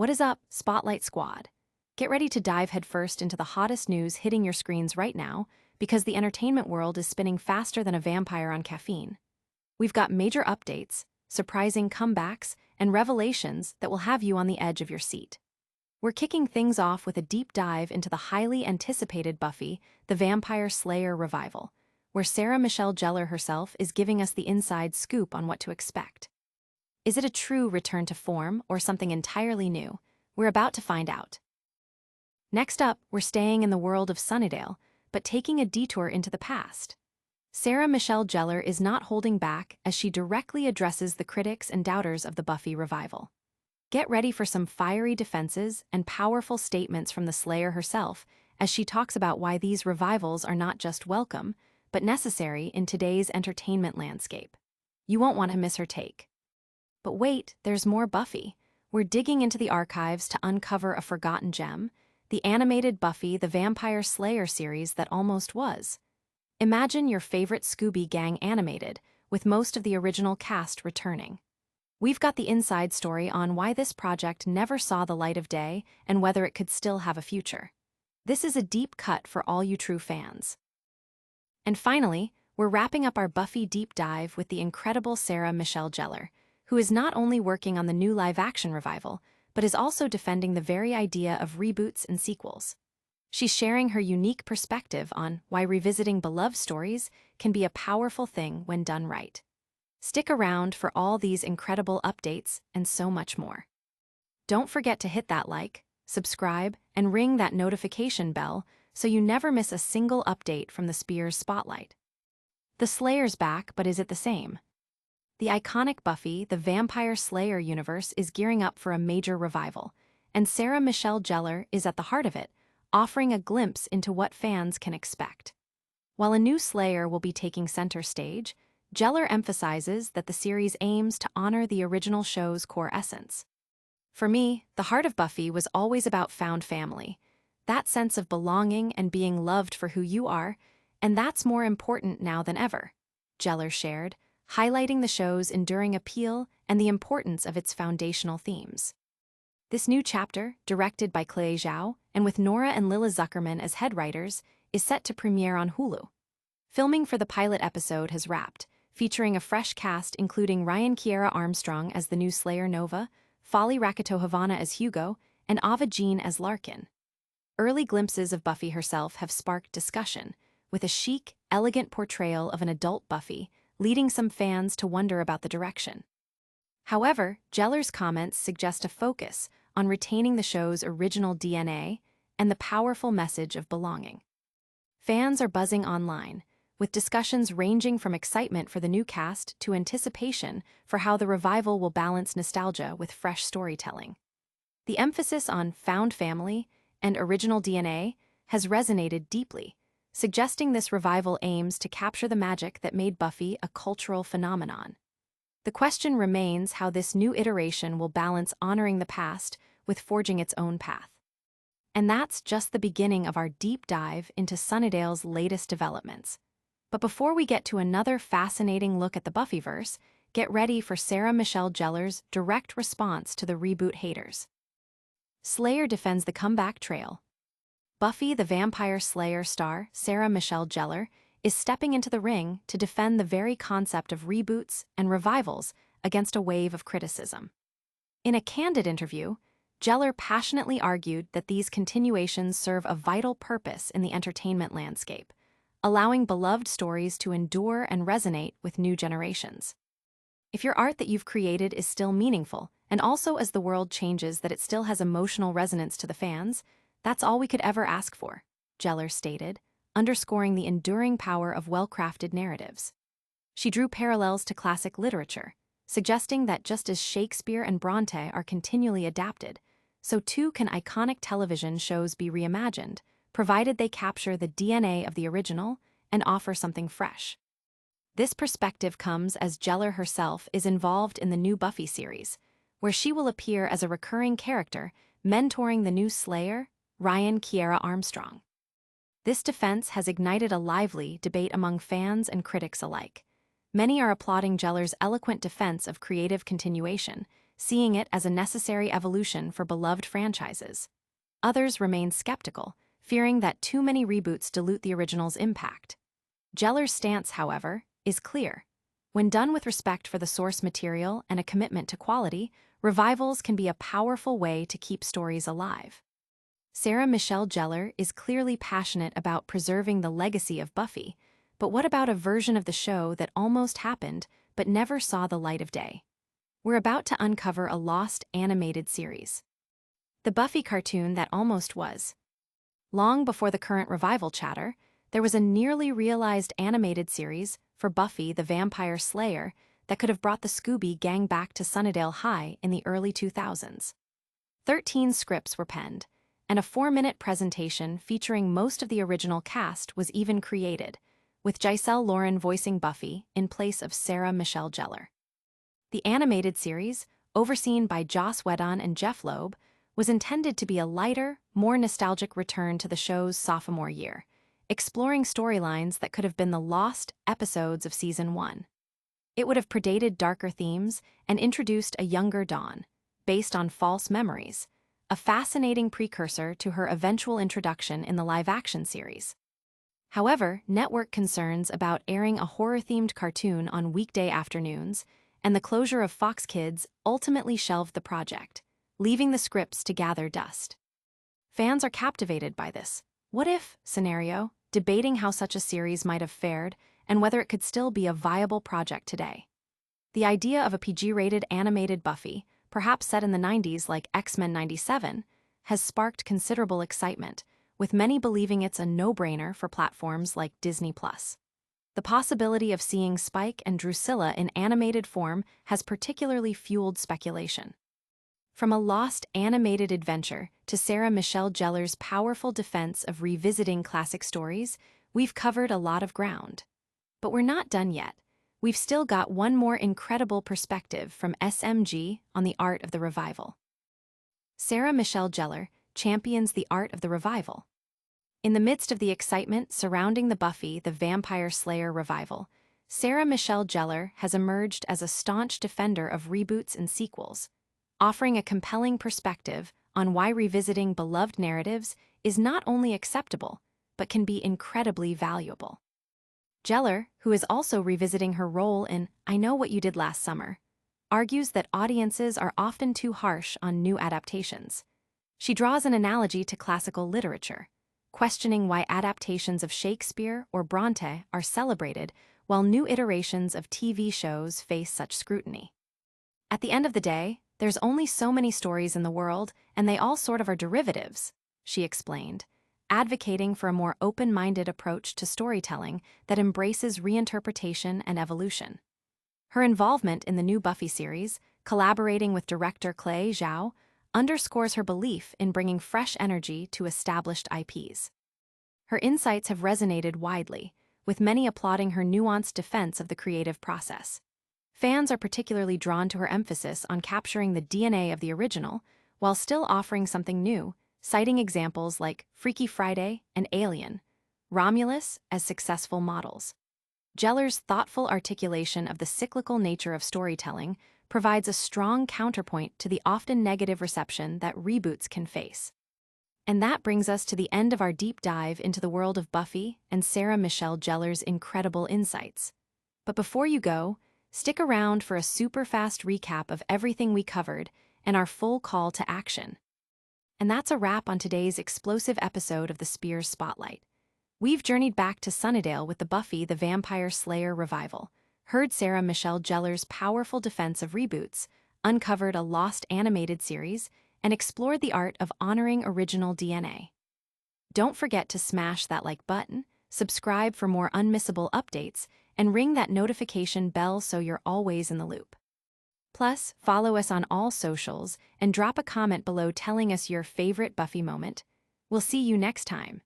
What is up, Spotlight Squad? Get ready to dive headfirst into the hottest news hitting your screens right now, because the entertainment world is spinning faster than a vampire on caffeine. We've got major updates, surprising comebacks, and revelations that will have you on the edge of your seat. We're kicking things off with a deep dive into the highly anticipated Buffy the Vampire Slayer revival, where Sarah Michelle Gellar herself is giving us the inside scoop on what to expect. Is it a true return to form or something entirely new? We're about to find out. Next up, we're staying in the world of Sunnydale, but taking a detour into the past. Sarah Michelle Gellar is not holding back as she directly addresses the critics and doubters of the Buffy revival. Get ready for some fiery defenses and powerful statements from the Slayer herself as she talks about why these revivals are not just welcome, but necessary in today's entertainment landscape. You won't want to miss her take. But wait, there's more Buffy. We're digging into the archives to uncover a forgotten gem, the animated Buffy the Vampire Slayer series that almost was. Imagine your favorite Scooby gang animated, with most of the original cast returning. We've got the inside story on why this project never saw the light of day and whether it could still have a future. This is a deep cut for all you true fans. And finally, we're wrapping up our Buffy deep dive with the incredible Sarah Michelle Gellar, who is not only working on the new live-action revival, but is also defending the very idea of reboots and sequels. She's sharing her unique perspective on why revisiting beloved stories can be a powerful thing when done right. Stick around for all these incredible updates and so much more. Don't forget to hit that like, subscribe, and ring that notification bell so you never miss a single update from the Spears Spotlight. The Slayer's back, but is it the same? The iconic Buffy the Vampire Slayer universe is gearing up for a major revival, and Sarah Michelle Gellar is at the heart of it, offering a glimpse into what fans can expect. While a new Slayer will be taking center stage, Gellar emphasizes that the series aims to honor the original show's core essence. For me, the heart of Buffy was always about found family, that sense of belonging and being loved for who you are, and that's more important now than ever, Gellar shared, highlighting the show's enduring appeal and the importance of its foundational themes. This new chapter, directed by Clay Zhao and with Nora and Lila Zuckerman as head writers, is set to premiere on Hulu. Filming for the pilot episode has wrapped, featuring a fresh cast including Ryan Kiera Armstrong as the new Slayer Nova, Folly Rakito Havana as Hugo, and Ava Jean as Larkin. Early glimpses of Buffy herself have sparked discussion, with a chic, elegant portrayal of an adult Buffy, leading some fans to wonder about the direction. However, Gellar's comments suggest a focus on retaining the show's original DNA and the powerful message of belonging. Fans are buzzing online, with discussions ranging from excitement for the new cast to anticipation for how the revival will balance nostalgia with fresh storytelling. The emphasis on found family and original DNA has resonated deeply, suggesting this revival aims to capture the magic that made Buffy a cultural phenomenon. The question remains how this new iteration will balance honoring the past with forging its own path. And that's just the beginning of our deep dive into Sunnydale's latest developments. But before we get to another fascinating look at the Buffyverse, get ready for Sarah Michelle Gellar's direct response to the reboot haters. Slayer defends the comeback trail. Buffy the Vampire Slayer star Sarah Michelle Gellar is stepping into the ring to defend the very concept of reboots and revivals against a wave of criticism. In a candid interview, Gellar passionately argued that these continuations serve a vital purpose in the entertainment landscape, allowing beloved stories to endure and resonate with new generations. If your art that you've created is still meaningful, and also as the world changes that it still has emotional resonance to the fans, that's all we could ever ask for, Gellar stated, underscoring the enduring power of well-crafted narratives. She drew parallels to classic literature, suggesting that just as Shakespeare and Bronte are continually adapted, so too can iconic television shows be reimagined, provided they capture the DNA of the original and offer something fresh. This perspective comes as Gellar herself is involved in the new Buffy series, where she will appear as a recurring character, mentoring the new Slayer, Ryan Kiera Armstrong. This defense has ignited a lively debate among fans and critics alike. Many are applauding Gellar's eloquent defense of creative continuation, seeing it as a necessary evolution for beloved franchises. Others remain skeptical, fearing that too many reboots dilute the original's impact. Gellar's stance, however, is clear. When done with respect for the source material and a commitment to quality, revivals can be a powerful way to keep stories alive. Sarah Michelle Gellar is clearly passionate about preserving the legacy of Buffy, but what about a version of the show that almost happened but never saw the light of day? We're about to uncover a lost animated series. The Buffy cartoon that almost was. Long before the current revival chatter, there was a nearly realized animated series for Buffy the Vampire Slayer that could have brought the Scooby gang back to Sunnydale High in the early 2000s. 13 scripts were penned, and a 4-minute presentation featuring most of the original cast was even created, with Giselle Lauren voicing Buffy in place of Sarah Michelle Gellar. The animated series, overseen by Joss Whedon and Jeff Loeb, was intended to be a lighter, more nostalgic return to the show's sophomore year, exploring storylines that could have been the lost episodes of Season 1. It would have predated darker themes and introduced a younger Dawn, based on false memories, a fascinating precursor to her eventual introduction in the live-action series. However, network concerns about airing a horror-themed cartoon on weekday afternoons and the closure of Fox Kids ultimately shelved the project, leaving the scripts to gather dust. Fans are captivated by this what-if scenario, debating how such a series might have fared and whether it could still be a viable project today. The idea of a PG-rated animated Buffy, perhaps set in the 90s like X-Men '97, has sparked considerable excitement, with many believing it's a no-brainer for platforms like Disney+. The possibility of seeing Spike and Drusilla in animated form has particularly fueled speculation. From a lost animated adventure to Sarah Michelle Gellar's powerful defense of revisiting classic stories, we've covered a lot of ground. But we're not done yet. We've still got one more incredible perspective from SMG on the art of the revival. Sarah Michelle Gellar champions the art of the revival. In the midst of the excitement surrounding the Buffy the Vampire Slayer revival, Sarah Michelle Gellar has emerged as a staunch defender of reboots and sequels, offering a compelling perspective on why revisiting beloved narratives is not only acceptable, but can be incredibly valuable. Gellar, who is also revisiting her role in I Know What You Did Last Summer, argues that audiences are often too harsh on new adaptations. She draws an analogy to classical literature, questioning why adaptations of Shakespeare or Bronte are celebrated while new iterations of TV shows face such scrutiny. At the end of the day, there's only so many stories in the world, and they all sort of are derivatives, she explained, advocating for a more open-minded approach to storytelling that embraces reinterpretation and evolution. Her involvement in the new Buffy series, collaborating with director Clay Zhao, underscores her belief in bringing fresh energy to established IPs. Her insights have resonated widely, with many applauding her nuanced defense of the creative process. Fans are particularly drawn to her emphasis on capturing the DNA of the original, while still offering something new, citing examples like Freaky Friday and Alien, Romulus as successful models. Gellar's thoughtful articulation of the cyclical nature of storytelling provides a strong counterpoint to the often negative reception that reboots can face. And that brings us to the end of our deep dive into the world of Buffy and Sarah Michelle Gellar's incredible insights. But before you go, stick around for a super fast recap of everything we covered and our full call to action. And that's a wrap on today's explosive episode of the Spears Spotlight. We've journeyed back to Sunnydale with the Buffy the Vampire Slayer revival, heard Sarah Michelle Gellar's powerful defense of reboots, uncovered a lost animated series, and explored the art of honoring original DNA. Don't forget to smash that like button, subscribe for more unmissable updates, and ring that notification bell so you're always in the loop. Plus, follow us on all socials and drop a comment below telling us your favorite Buffy moment. We'll see you next time.